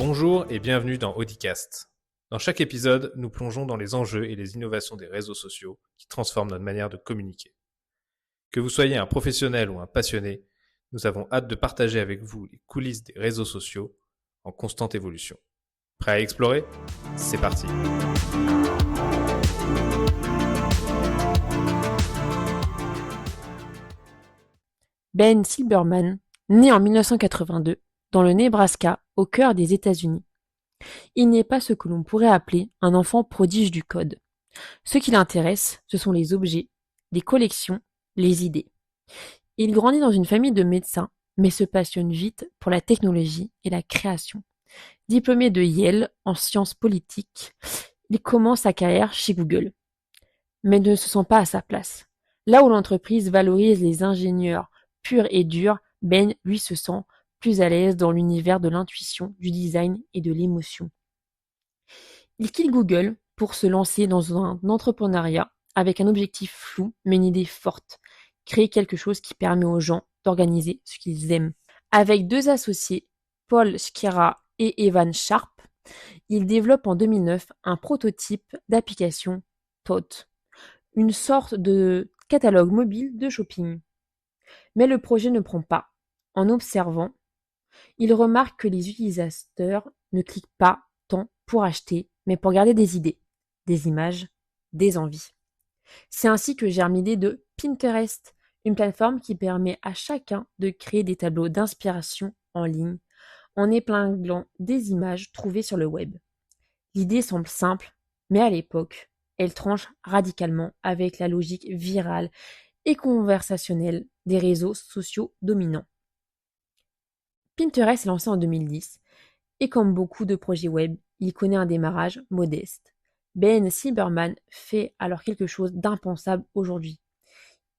Bonjour et bienvenue dans Audicast. Dans chaque épisode, nous plongeons dans les enjeux et les innovations des réseaux sociaux qui transforment notre manière de communiquer. Que vous soyez un professionnel ou un passionné, nous avons hâte de partager avec vous les coulisses des réseaux sociaux en constante évolution. Prêt à explorer ? C'est parti. Ben Silbermann, né en 1982 dans le Nebraska, au cœur des États-Unis. Il n'est pas ce que l'on pourrait appeler un enfant prodige du code. Ce qui l'intéresse, ce sont les objets, les collections, les idées. Il grandit dans une famille de médecins, mais se passionne vite pour la technologie et la création. Diplômé de Yale en sciences politiques, il commence sa carrière chez Google, mais ne se sent pas à sa place. Là où l'entreprise valorise les ingénieurs purs et durs, Ben, lui, se sent plus à l'aise dans l'univers de l'intuition, du design et de l'émotion. Il quitte Google pour se lancer dans un entrepreneuriat avec un objectif flou mais une idée forte, créer quelque chose qui permet aux gens d'organiser ce qu'ils aiment. Avec deux associés, Paul Schira et Evan Sharp, il développe en 2009 un prototype d'application Tote, une sorte de catalogue mobile de shopping. Mais le projet ne prend pas. En observant, il remarque que les utilisateurs ne cliquent pas tant pour acheter, mais pour garder des idées, des images, des envies. C'est ainsi que germe l'idée de Pinterest, une plateforme qui permet à chacun de créer des tableaux d'inspiration en ligne en épinglant des images trouvées sur le web. L'idée semble simple, mais à l'époque, elle tranche radicalement avec la logique virale et conversationnelle des réseaux sociaux dominants. Pinterest est lancé en 2010 et comme beaucoup de projets web, il connaît un démarrage modeste. Ben Silbermann fait alors quelque chose d'impensable aujourd'hui.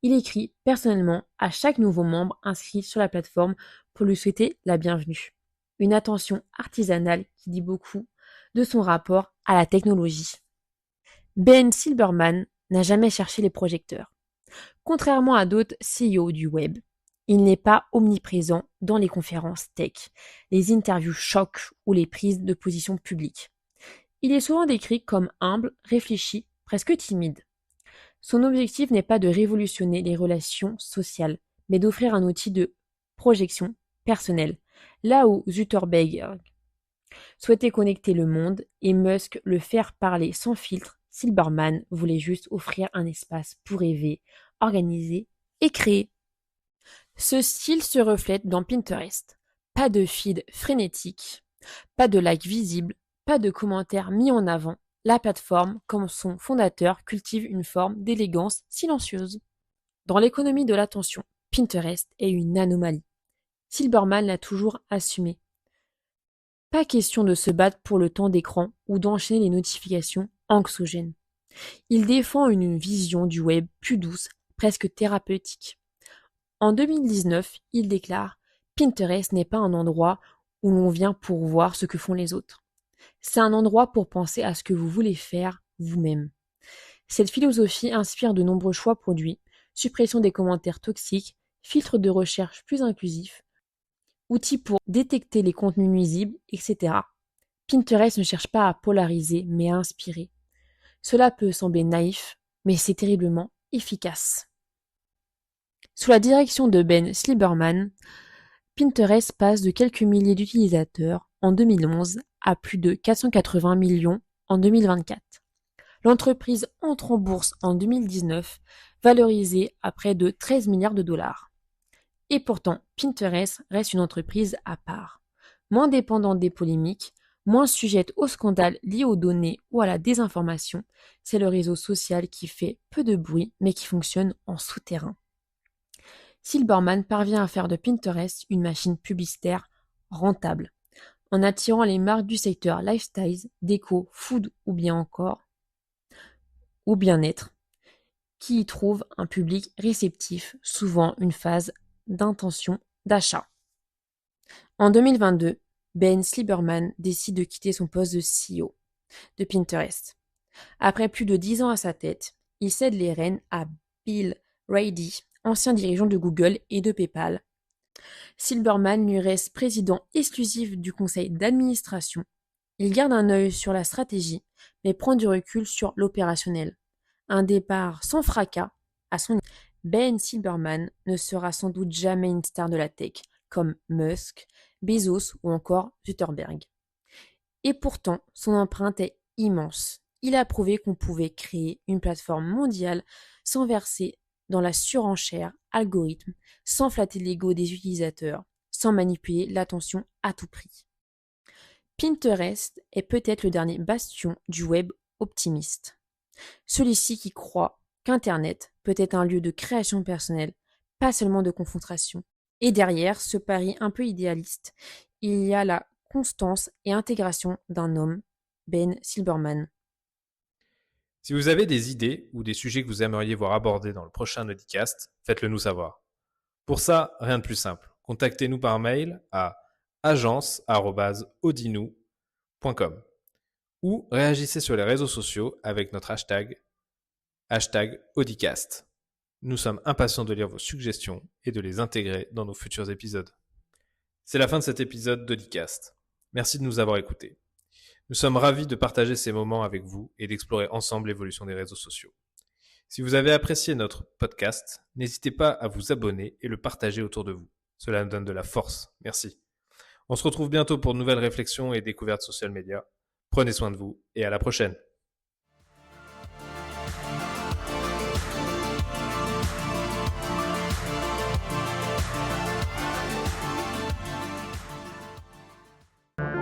Il écrit personnellement à chaque nouveau membre inscrit sur la plateforme pour lui souhaiter la bienvenue. Une attention artisanale qui dit beaucoup de son rapport à la technologie. Ben Silbermann n'a jamais cherché les projecteurs. Contrairement à d'autres CEO du web, il n'est pas omniprésent dans les conférences tech, les interviews chocs ou les prises de position publiques. Il est souvent décrit comme humble, réfléchi, presque timide. Son objectif n'est pas de révolutionner les relations sociales, mais d'offrir un outil de projection personnelle, là où Zuckerberg souhaitait connecter le monde et Musk le faire parler sans filtre, Silbermann voulait juste offrir un espace pour rêver, organiser et créer. Ce style se reflète dans Pinterest. Pas de feed frénétique, pas de likes visibles, pas de commentaires mis en avant. La plateforme, comme son fondateur, cultive une forme d'élégance silencieuse. Dans l'économie de l'attention, Pinterest est une anomalie. Silbermann l'a toujours assumé. Pas question de se battre pour le temps d'écran ou d'enchaîner les notifications anxiogènes. Il défend une vision du web plus douce, presque thérapeutique. En 2019, il déclare « Pinterest n'est pas un endroit où l'on vient pour voir ce que font les autres. C'est un endroit pour penser à ce que vous voulez faire vous-même. » Cette philosophie inspire de nombreux choix produits, suppression des commentaires toxiques, filtres de recherche plus inclusifs, outils pour détecter les contenus nuisibles, etc. Pinterest ne cherche pas à polariser, mais à inspirer. Cela peut sembler naïf, mais c'est terriblement efficace. Sous la direction de Ben Silbermann, Pinterest passe de quelques milliers d'utilisateurs en 2011 à plus de 480 millions en 2024. L'entreprise entre en bourse en 2019, valorisée à près de 13 milliards de dollars. Et pourtant, Pinterest reste une entreprise à part, moins dépendante des polémiques, moins sujette aux scandales liés aux données ou à la désinformation. C'est le réseau social qui fait peu de bruit mais qui fonctionne en souterrain. Silbermann parvient à faire de Pinterest une machine publicitaire rentable, en attirant les marques du secteur lifestyle, déco, food ou bien-être, qui y trouvent un public réceptif, souvent une phase d'intention d'achat. En 2022, Ben Silbermann décide de quitter son poste de CEO de Pinterest. Après plus de 10 ans à sa tête, il cède les rênes à Bill Ready, ancien dirigeant de Google et de PayPal, Silberman lui reste président exclusif du conseil d'administration. Il garde un œil sur la stratégie, mais prend du recul sur l'opérationnel. Un départ sans fracas à son niveau. Ben Silberman ne sera sans doute jamais une star de la tech, comme Musk, Bezos ou encore Zuckerberg. Et pourtant, son empreinte est immense. Il a prouvé qu'on pouvait créer une plateforme mondiale sans verser dans la surenchère algorithme, sans flatter l'ego des utilisateurs, sans manipuler l'attention à tout prix. Pinterest est peut-être le dernier bastion du web optimiste. Celui-ci qui croit qu'Internet peut être un lieu de création personnelle, pas seulement de confrontation. Et derrière ce pari un peu idéaliste, il y a la constance et intégration d'un homme, Ben Silberman. Si vous avez des idées ou des sujets que vous aimeriez voir abordés dans le prochain Audicast, faites-le nous savoir. Pour ça, rien de plus simple. Contactez-nous par mail à agence@audinou.com ou réagissez sur les réseaux sociaux avec notre hashtag Audicast. Nous sommes impatients de lire vos suggestions et de les intégrer dans nos futurs épisodes. C'est la fin de cet épisode d'Audicast. Merci de nous avoir écoutés. Nous sommes ravis de partager ces moments avec vous et d'explorer ensemble l'évolution des réseaux sociaux. Si vous avez apprécié notre podcast, n'hésitez pas à vous abonner et le partager autour de vous. Cela nous donne de la force. Merci. On se retrouve bientôt pour de nouvelles réflexions et découvertes social media. Prenez soin de vous et à la prochaine.